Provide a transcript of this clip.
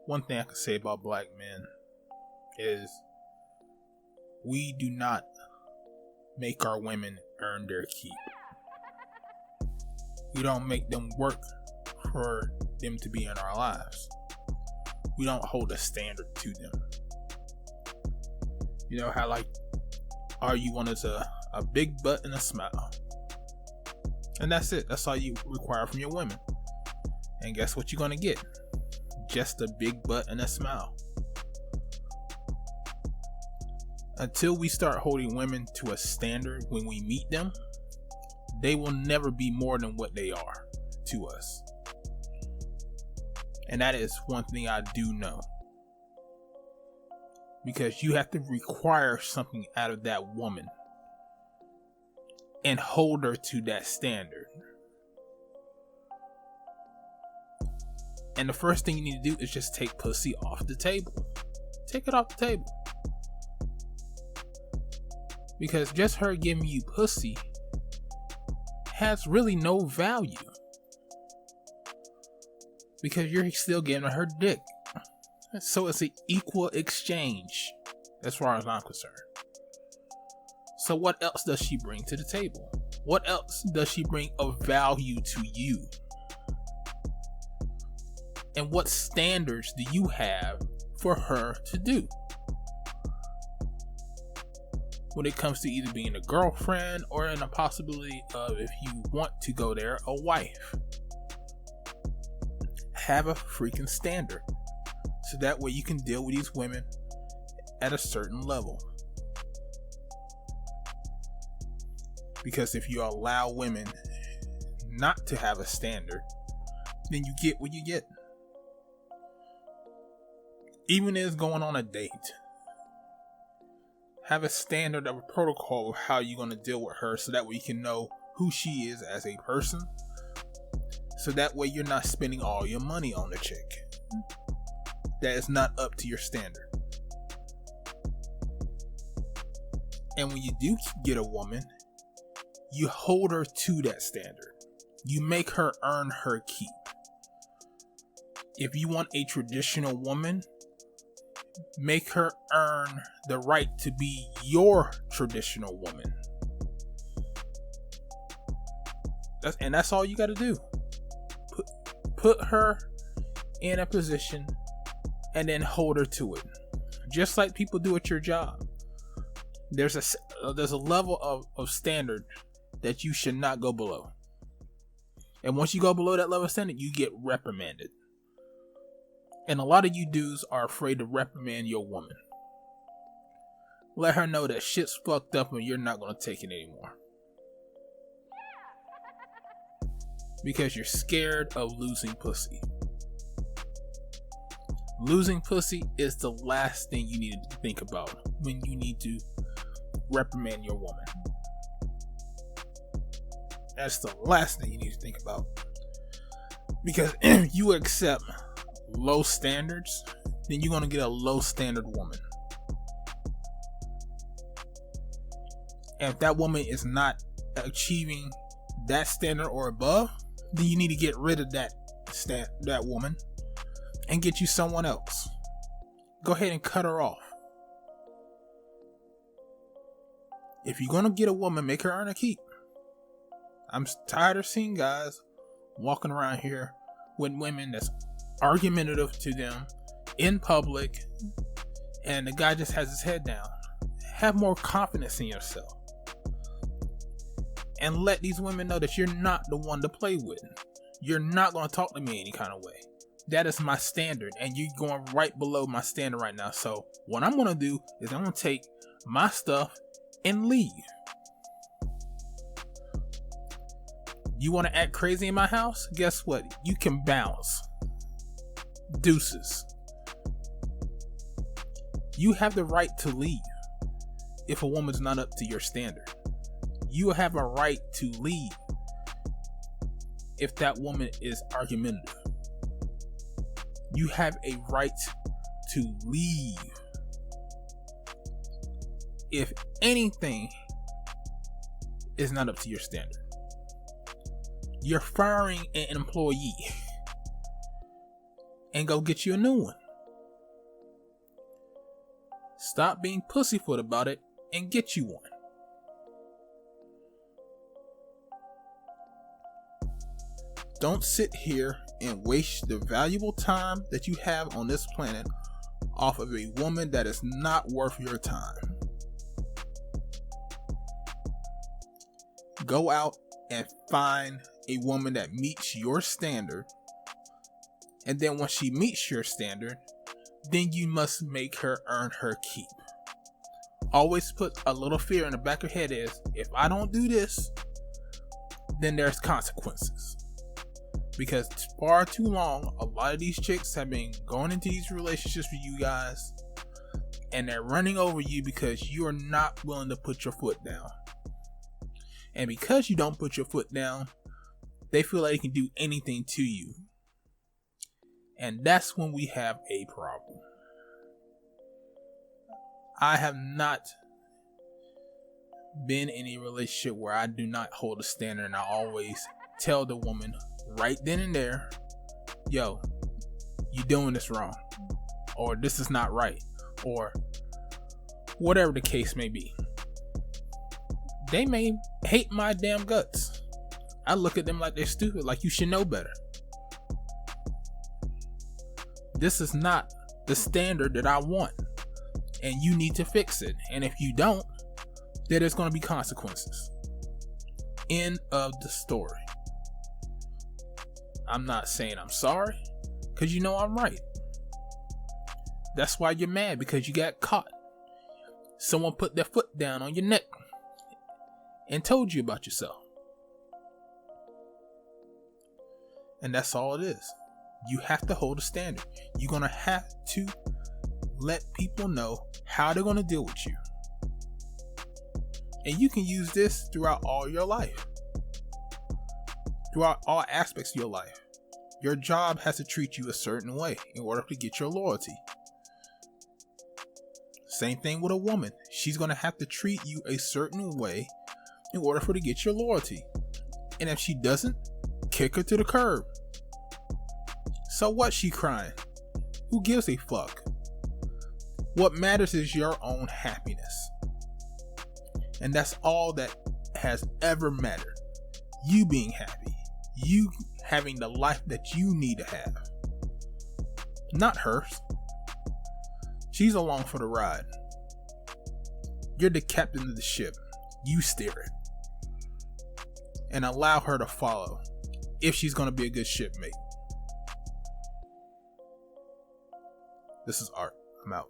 one thing I can say about black men is we do not make our women earn their keep. We don't make them work for them to be in our lives. We don't hold a standard to them. You know how like all you want is a big butt and a smile. And that's it. That's all you require from your women. And guess what you're going to get? Just a big butt and a smile. Until we start holding women to a standard when we meet them, they will never be more than what they are to us. And that is one thing I do know. Because you have to require something out of that woman and hold her to that standard. And the first thing you need to do is just take pussy off the table. Take it off the table. Because just her giving you pussy has really no value. Because you're still giving her dick. So it's an equal exchange as far as I'm concerned. So what else does she bring to the table? What else does she bring of value to you? And what standards do you have for her to do? When it comes to either being a girlfriend or in a possibility of, if you want to go there, a wife. Have a freaking standard. So that way you can deal with these women at a certain level. Because if you allow women not to have a standard, then you get what you get. Even if it's going on a date, have a standard of a protocol of how you're going to deal with her, so that way you can know who she is as a person. So that way you're not spending all your money on the chick that is not up to your standard. And when you do get a woman, you hold her to that standard. You make her earn her keep. If you want a traditional woman, make her earn the right to be your traditional woman. That's all you got to do. Put her in a position and then hold her to it. Just like people do at your job. There's a level of standard that you should not go below. And once you go below that level of standard, you get reprimanded. And a lot of you dudes are afraid to reprimand your woman. Let her know that shit's fucked up and you're not going to take it anymore. Because you're scared of losing pussy. Losing pussy is the last thing you need to think about when you need to reprimand your woman. That's the last thing you need to think about. Because if you accept low standards, then you're going to get a low standard woman. And if that woman is not achieving that standard or above, then you need to get rid of that woman and get you someone else. Go ahead and cut her off. If you're going to get a woman, make her earn a keep. I'm tired of seeing guys walking around here with women that's argumentative to them in public, and the guy just has his head down. Have more confidence in yourself. And let these women know that you're not the one to play with. You're not going to talk to me any kind of way. That is my standard, and you're going right below my standard right now. So what I'm going to do is I'm going to take my stuff and leave. You want to act crazy in my house? Guess what? You can bounce. Deuces. You have the right to leave if a woman's not up to your standard. You have a right to leave if that woman is argumentative. You have a right to leave if anything is not up to your standard. You're firing an employee and go get you a new one. Stop being pussyfoot about it and get you one. Don't sit here and waste the valuable time that you have on this planet off of a woman that is not worth your time. Go out and find a woman that meets your standard. And then once she meets your standard, then you must make her earn her keep. Always put a little fear in the back of your head is, if I don't do this, then there's consequences. Because far too long, a lot of these chicks have been going into these relationships with you guys, and they're running over you because you are not willing to put your foot down. And because you don't put your foot down, they feel like they can do anything to you. And that's when we have a problem. I have not been in a relationship where I do not hold a standard, and I always tell the woman right then and there, yo, you doing this wrong, or this is not right, or whatever the case may be. They may hate my damn guts. I look at them like they're stupid, like you should know better. This is not the standard that I want, and you need to fix it. And if you don't, then there's going to be consequences. End of the story. I'm not saying I'm sorry, because you know I'm right. That's why you're mad, because you got caught. Someone put their foot down on your neck and told you about yourself. And that's all it is. You have to hold a standard. You're going to have to let people know how they're going to deal with you. And you can use this throughout all your life. Throughout all aspects of your life. Your job has to treat you a certain way in order to get your loyalty. Same thing with a woman. She's going to have to treat you a certain way in order for her to get your loyalty. And if she doesn't, kick her to the curb. So what, she crying? Who gives a fuck? What matters is your own happiness. And that's all that has ever mattered. You being happy. You having the life that you need to have. Not hers. She's along for the ride. You're the captain of the ship. You steer it. And allow her to follow if she's going to be a good shipmate. This is Art. I'm out.